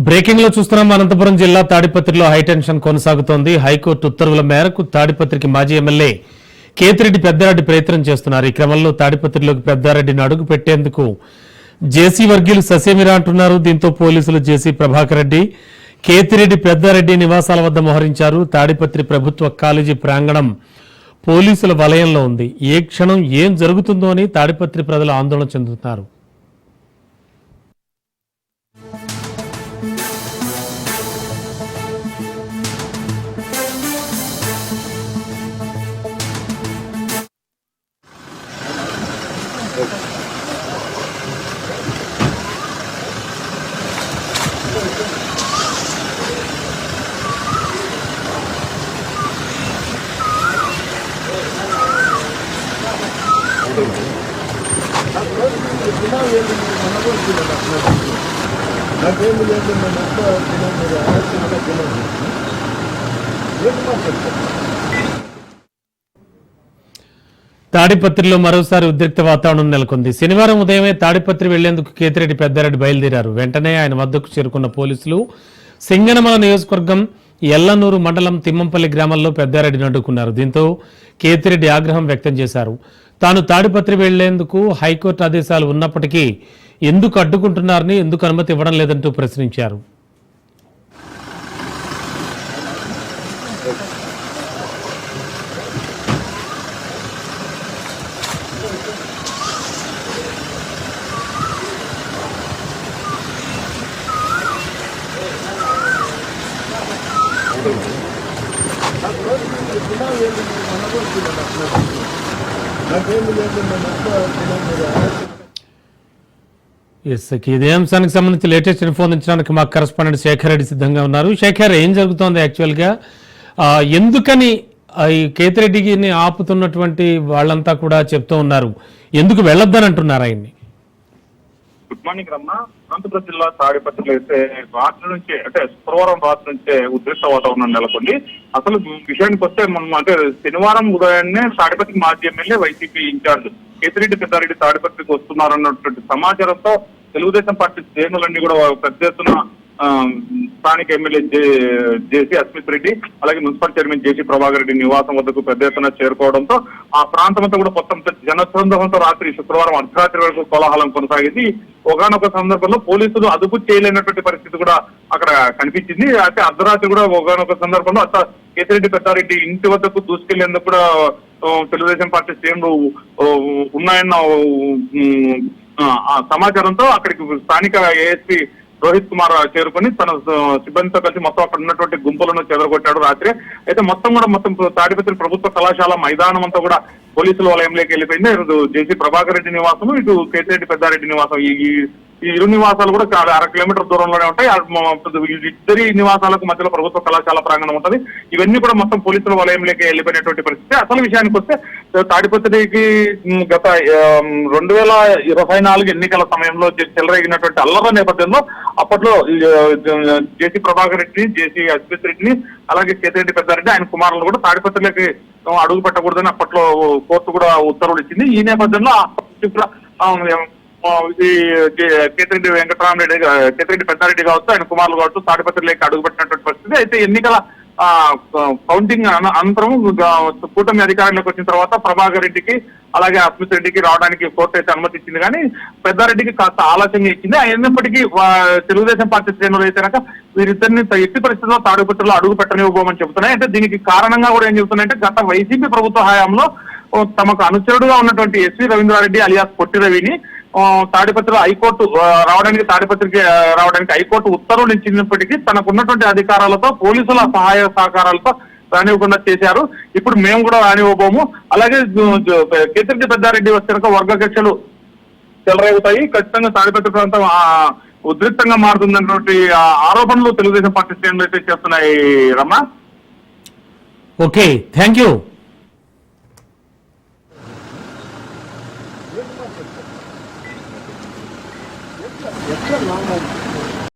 Breaking లో చూస్తున్నాం. అనంతపురం జిల్లా తాడిపత్రిలో హైటెన్షన్ కొనసాగుతోంది. హైకోర్టు ఉత్తర్వుల మేరకు తాడిపత్రికి మాజీ ఎమ్మెల్యే కేతిరెడ్డి పెద్దారెడ్డి ప్రయత్నం చేస్తున్నారు. ఈ క్రమంలో తాడిపత్రిలోకి పెద్దారెడ్డిని అడుగు పెట్టేందుకు జేసీ వర్గీయులు ససేమిరా అంటున్నారు. దీంతో పోలీసులు జేసీ ప్రభాకర్ రెడ్డి, కేతిరెడ్డి పెద్దారెడ్డి నివాసాల వద్ద మోహరించారు. తాడిపత్రి ప్రభుత్వ కాలేజీ ప్రాంగణం పోలీసుల వలయంలో ఉంది. ఏ క్షణం ఏం జరుగుతుందో అని తాడిపత్రి ప్రజలు ఆందోళన చెందుతున్నారు. తాడిపత్రిలో మరోసారి ఉద్రిక్త వాతావరణం నెలకొంది. శనివారం ఉదయమే తాడిపత్రి వెళ్లేందుకు కేతిరెడ్డి పెద్దారెడ్డి బయలుదేరారు. వెంటనే ఆయన వద్దకు చేరుకున్న పోలీసులు సింగనమల నియోజకవర్గం ఎల్లనూరు మండలం తిమ్మంపల్లి గ్రామంలో పెద్దారెడ్డిని అడ్డుకున్నారు. దీంతో కేతిరెడ్డి ఆగ్రహం వ్యక్తం చేశారు. తాను తాడిపత్రి వెళ్లేందుకు హైకోర్టు ఆదేశాలు ఉన్నప్పటికీ ఎందుకు అడ్డుకుంటున్నారని, ఎందుకు అనుమతి ఇవ్వడం లేదంటూ ప్రశ్నించారు. ఇదే అంశానికి సంబంధించి లేటెస్ట్ ఇన్ఫో అందించడానికి మా కరెస్పాండెంట్ శేఖర్ రెడ్డి సిద్ధంగా ఉన్నారు. శేఖర్, ఏం జరుగుతోంది యాక్చువల్గా? ఎందుకని ఈ కేతిరెడ్డిని ఆపుతున్నటువంటి వాళ్ళంతా కూడా చెప్తూ ఉన్నారు, ఎందుకు వెళ్ళొద్దని అంటున్నారు ఆయన్ని? గుడ్ మార్నింగ్ రమ్మ. అనంతపురం జిల్లా తాడిపత్రిలో అయితే రాత్రి నుంచే, అంటే శుక్రవారం రాత్రి నుంచే ఉద్రిక్త వాతావరణం నెలకొంది. అసలు విషయానికి వస్తే మనం అంటే శనివారం ఉదయాన్నే తాడిపత్రికి మాజీ MLA YCP in-charge Kethireddy Peddareddy తాడిపత్రికి వస్తున్నారన్నటువంటి సమాచారంతో తెలుగుదేశం పార్టీ శ్రేణులన్నీ కూడా పెద్ద ఎత్తున స్థానిక ఎమ్మెల్యే జేసీ అస్మిత్ రెడ్డి, అలాగే మున్సిపల్ చైర్మన్ జేసీ ప్రభాకర్ రెడ్డి నివాసం వద్దకు పెద్ద ఎత్తున చేరుకోవడంతో ఆ ప్రాంతం అంతా కూడా మొత్తం జనసందోహంతో రాత్రి శుక్రవారం అర్ధరాత్రి వరకు కోలాహలం కొనసాగింది. ఒకనొక సందర్భంలో పోలీసులు అదుపు చేయలేనటువంటి పరిస్థితి కూడా అక్కడ కనిపించింది. అయితే అర్ధరాత్రి కూడా ఒకనొక సందర్భంలో అట్లా కేతిరెడ్డి పెద్దారెడ్డి ఇంటి వద్దకు దూసుకెళ్లేందుకు కూడా తెలుగుదేశం పార్టీ శ్రేణులు ఉన్నాయన్న సమాచారంతో అక్కడికి స్థానిక ఏఎస్పీ రోహిత్ కుమార్ చేరుకుని తన సిబ్బందితో కలిసి మొత్తం అక్కడ ఉన్నటువంటి గుంపులను చెదరగొట్టాడు రాత్రి. అయితే మొత్తం తాడిపత్రి ప్రభుత్వ కళాశాల మైదానం అంతా కూడా పోలీసుల వలయంలోకి వెళ్ళిపోయింది. జేసీ ప్రభాకర్ రెడ్డి నివాసం, ఇటు కేతిరెడ్డి పెద్దారెడ్డి నివాసం, ఈ ఇరు నివాసాలు కూడా 1/2 కిలోమీటర్ దూరంలోనే ఉంటాయి. ఇద్దరి నివాసాలకు మధ్యలో ప్రభుత్వ కళాశాల ప్రాంగణం ఉంటుంది. ఇవన్నీ కూడా మొత్తం పోలీసుల వలయంలోకి వెళ్ళిపోయినటువంటి పరిస్థితి. అసలు విషయానికి వస్తే తాడిపత్రికి గత 2024 ఎన్నికల సమయంలో చెలరేగినటువంటి అల్లర్ల నేపథ్యంలో అప్పట్లో జేసీ ప్రభాకర్ రెడ్డి, జేసీ అస్మిత్ రెడ్డిని, అలాగే కేతిరెడ్డి పెద్దారెడ్డి ఆయన కుమారులు కూడా తాడిపత్రిలోకి అడుగు పెట్టకూడదని అప్పట్లో కోర్టు కూడా ఉత్తర్వులు ఇచ్చింది. ఈ నేపథ్యంలో కేతిరెడ్డి వెంకటరామరెడ్డి, కేతిరెడ్డి పెద్దారెడ్డి కావచ్చు, ఆయన కుమారులు కావచ్చు తాడిపత్రిలోకి అడుగుపెట్టినటువంటి పరిస్థితి. అయితే ఎన్నికల కౌంటింగ్ అనంతరం కూటమి అధికారంలోకి వచ్చిన తర్వాత ప్రభాకర్ రెడ్డికి అలాగే అస్మిత్ రెడ్డికి రావడానికి కోర్టు అయితే అనుమతి ఇచ్చింది, కానీ పెద్దారెడ్డికి కాస్త ఆలస్యంగా ఇచ్చింది. అయినప్పటికీ తెలుగుదేశం పార్టీ శ్రేణులు అయితే కనుక వీరిద్దరిని ఎట్టి పరిస్థితుల్లో తాడిపత్రిలో అడుగు పెట్టనివ్వబోమని చెబుతున్నాయి. అంటే దీనికి కారణంగా కూడా ఏం చెబుతున్నాయంటే, గత వైసీపీ ప్రభుత్వ హయాంలో తమకు అనుచరుడుగా ఉన్నటువంటి ఎస్వి రవీంద్రారెడ్డి అలియాస్ పొట్టి రవిని తాడిపత్రిలో తాడిపత్రికి రావడానికి హైకోర్టు ఉత్తర్వులు ఇచ్చినప్పటికీ తనకున్నటువంటి అధికారాలతో పోలీసుల సహాయ సహకారాలతో రానివ్వకుండా చేశారు. ఇప్పుడు మేము కూడా రానివ్వబోము. అలాగే కేతిరెడ్డి పెద్దారెడ్డి వచ్చిన వర్గ కక్షలు చెలరేగుతాయి, ఖచ్చితంగా తాడిపత్రి ప్రాంతం ఉద్రిక్తంగా మారుతుందన్నటువంటి ఆరోపణలు తెలుగుదేశం పార్టీ శ్రేణులు అయితే చేస్తున్నాయి రమ్మ. Okay, thank you. ఎట్లా